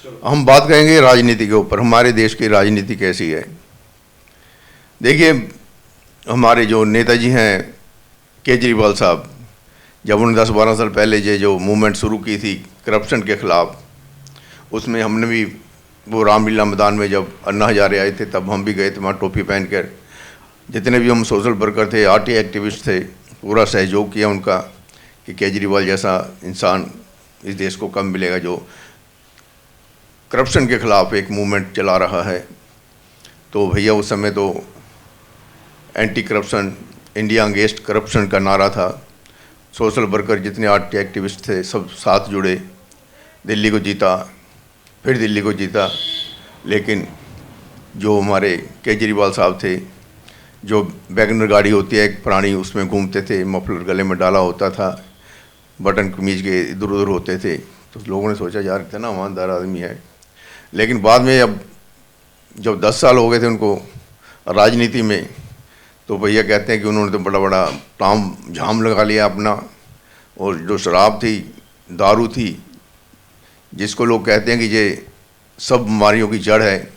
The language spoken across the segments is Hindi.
हम बात करेंगे राजनीति के ऊपर। हमारे देश की राजनीति कैसी है। देखिए, हमारे जो नेताजी हैं केजरीवाल साहब, जब उन्होंने 10-12 साल पहले ये जो मूवमेंट शुरू की थी करप्शन के ख़िलाफ़, उसमें हमने भी वो रामलीला मैदान में जब अन्ना हजारे आए थे तब हम भी गए थे वहाँ टोपी पहन कर। जितने भी हम सोशल वर्कर थे, आरटी एक्टिविस्ट थे, पूरा सहयोग किया उनका कि केजरीवाल जैसा इंसान इस देश को कब मिलेगा जो करप्शन के ख़िलाफ़ एक मूवमेंट चला रहा है। तो भैया उस समय तो anti corruption, India against corruption का नारा था। सोशल वर्कर जितने आरटी एक्टिविस्ट थे सब साथ जुड़े, दिल्ली को जीता, फिर दिल्ली को जीता। लेकिन जो हमारे केजरीवाल साहब थे, जो वैगनर गाड़ी होती है एक पुरानी, उसमें घूमते थे, मफलर गले में डाला होता था, बटन कमीज के इधर उधर होते थे, तो लोगों ने सोचा यार इतना ईमानदार आदमी है। लेकिन बाद में अब जब 10 साल हो गए थे उनको राजनीति में, तो भैया कहते हैं कि उन्होंने तो बड़ा बड़ा ताम झाम लगा लिया अपना। और जो शराब थी, दारू थी, जिसको लोग कहते हैं कि ये सब बीमारियों की जड़ है,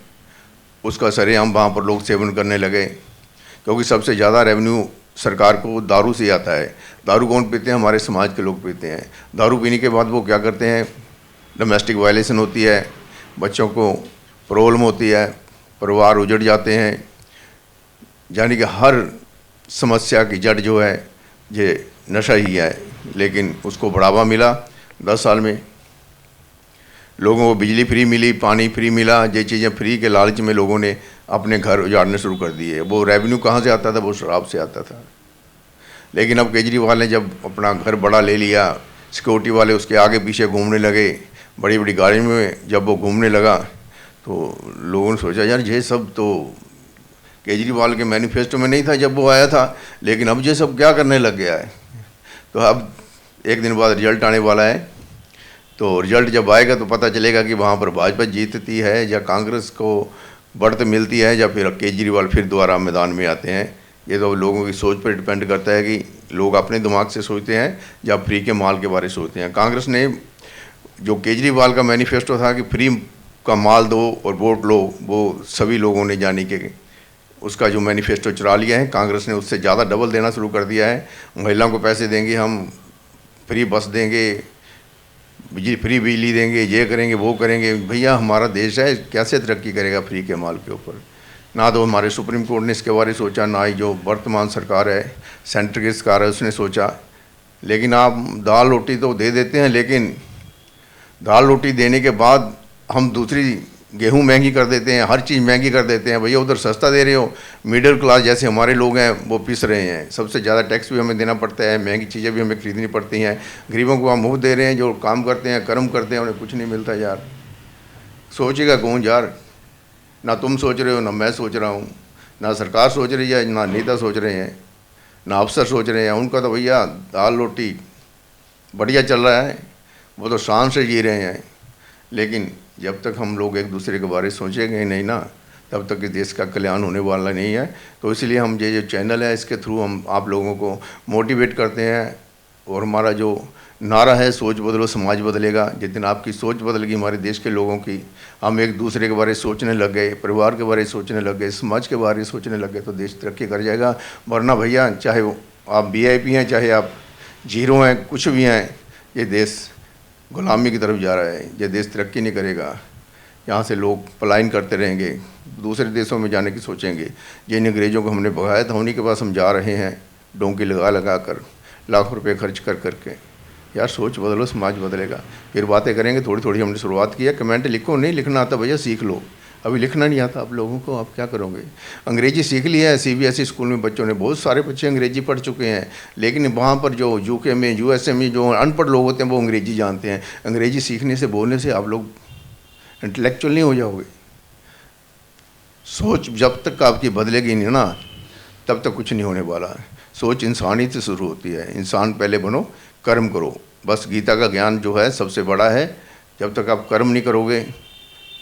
उसका सरेआम वहाँ पर लोग सेवन करने लगे। क्योंकि सबसे ज़्यादा रेवेन्यू सरकार को दारू से आता है। दारू कौन पीते हैं? हमारे समाज के लोग पीते हैं। दारू पीने के बाद वो क्या करते हैं, डोमेस्टिक वायलेशन होती है, बच्चों को प्रॉब्लम होती है, परिवार उजड़ जाते हैं। यानी कि हर समस्या की जड़ जो है ये नशा ही है। लेकिन उसको बढ़ावा मिला 10 साल में, लोगों को बिजली फ्री मिली, पानी फ्री मिला, ये चीज़ें फ्री के लालच में लोगों ने अपने घर उजाड़ने शुरू कर दिए। वो रेवेन्यू कहाँ से आता था? वो शराब से आता था। लेकिन अब केजरीवाल ने जब अपना घर बड़ा ले लिया, सिक्योरिटी वाले उसके आगे पीछे घूमने लगे, बड़ी बड़ी गाड़ी में जब वो घूमने लगा, तो लोगों ने सोचा यार ये सब तो केजरीवाल के मैनिफेस्टो में नहीं था जब वो आया था, लेकिन अब ये सब क्या करने लग गया है। तो अब एक दिन बाद रिजल्ट आने वाला है, तो रिजल्ट जब आएगा तो पता चलेगा कि वहाँ पर भाजपा जीतती है या कांग्रेस को बढ़त मिलती है या फिर केजरीवाल फिर दोबारा मैदान में आते हैं। ये तो लोगों की सोच पर डिपेंड करता है कि लोग अपने दिमाग से सोचते हैं या फ्री के माल के बारे सोचते हैं। कांग्रेस ने जो केजरीवाल का मैनिफेस्टो था कि फ्री का माल दो और वोट लो, वो सभी लोगों ने जानी कि उसका जो मैनिफेस्टो चुरा लिया है। कांग्रेस ने उससे ज़्यादा डबल देना शुरू कर दिया है। महिलाओं को पैसे देंगे, हम फ्री बस देंगे, फ्री बिजली देंगे, ये करेंगे वो करेंगे। भैया हमारा देश है, कैसे तरक्की करेगा फ्री के माल के ऊपर? ना तो हमारे सुप्रीम कोर्ट ने इसके बारे में सोचा, ना ही जो वर्तमान सरकार है, सेंटर की सरकार है, उसने सोचा। लेकिन आप दाल रोटी तो दे देते हैं, लेकिन दाल रोटी देने के बाद हम दूसरी गेहूं महंगी कर देते हैं, हर चीज़ महंगी कर देते हैं। भैया उधर सस्ता दे रहे हो, मिडिल क्लास जैसे हमारे लोग हैं वो पिस रहे हैं। सबसे ज़्यादा टैक्स भी हमें देना पड़ता है, महंगी चीज़ें भी हमें खरीदनी पड़ती हैं। गरीबों को हम मुफ्त दे रहे हैं, जो काम करते हैं, कर्म करते हैं, उन्हें कुछ नहीं मिलता। यार सोचेगा कौन यार? ना तुम सोच रहे हो, ना मैं सोच रहा हूँ, ना सरकार सोच रही है, ना नेता सोच रहे हैं, ना अफसर सोच रहे हैं। उनका तो भैया दाल रोटी बढ़िया चल रहा है, वो तो शान से जी रहे हैं। लेकिन जब तक हम लोग एक दूसरे के बारे में सोचेंगे नहीं ना, तब तक इस देश का कल्याण होने वाला नहीं है। तो इसलिए हम ये जो चैनल है, इसके थ्रू हम आप लोगों को मोटिवेट करते हैं। और हमारा जो नारा है, सोच बदलो समाज बदलेगा। जिस दिन आपकी सोच बदलेगी हमारे देश के लोगों की, हम एक दूसरे के बारे में सोचने लग गए, परिवार के बारे में सोचने लग गए, समाज के बारे में सोचने लग गए, तो देश तरक्की कर जाएगा। वरना भैया चाहे वो आप VIP हैं, चाहे आप जीरो हैं, कुछ भी हैं, ये देश गुलामी की तरफ जा रहा है। ये देश तरक्की नहीं करेगा। यहाँ से लोग पलायन करते रहेंगे, दूसरे देशों में जाने की सोचेंगे। जिन अंग्रेज़ों को हमने भगाया था उन्हीं के पास हम जा रहे हैं, डोंकी लगा लगा कर, लाखों रुपए खर्च कर करके। यार सोच बदलो, समाज बदलेगा। फिर बातें करेंगे। थोड़ी थोड़ी हमने शुरुआत की है। कमेंट लिखो, नहीं लिखना आता भैया सीख लो। अभी लिखना नहीं आता आप लोगों को, आप क्या करोगे? अंग्रेजी सीख लिया है। CBSE स्कूल में बच्चों ने, बहुत सारे बच्चे अंग्रेजी पढ़ चुके हैं। लेकिन वहाँ पर जो UK में, USA में जो अनपढ़ लोग होते हैं वो अंग्रेजी जानते हैं। अंग्रेजी सीखने से, बोलने से आप लोग इंटेलेक्चुअल नहीं हो जाओगे। सोच जब तक आपकी बदलेगी नहीं ना, तब तक कुछ नहीं होने वाला है। सोच इंसानी से शुरू होती है। इंसान पहले बनो, कर्म करो। बस गीता का ज्ञान जो है सबसे बड़ा है। जब तक आप कर्म नहीं करोगे,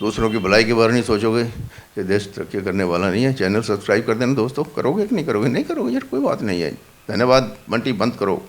दूसरों की भलाई के बारे नहीं सोचोगे, ये देश तरक्की करने वाला नहीं है। चैनल सब्सक्राइब कर देना दोस्तों। करोगे कि नहीं करोगे? नहीं करोगे यार, कोई बात नहीं है। धन्यवाद। बंटी बंद करो।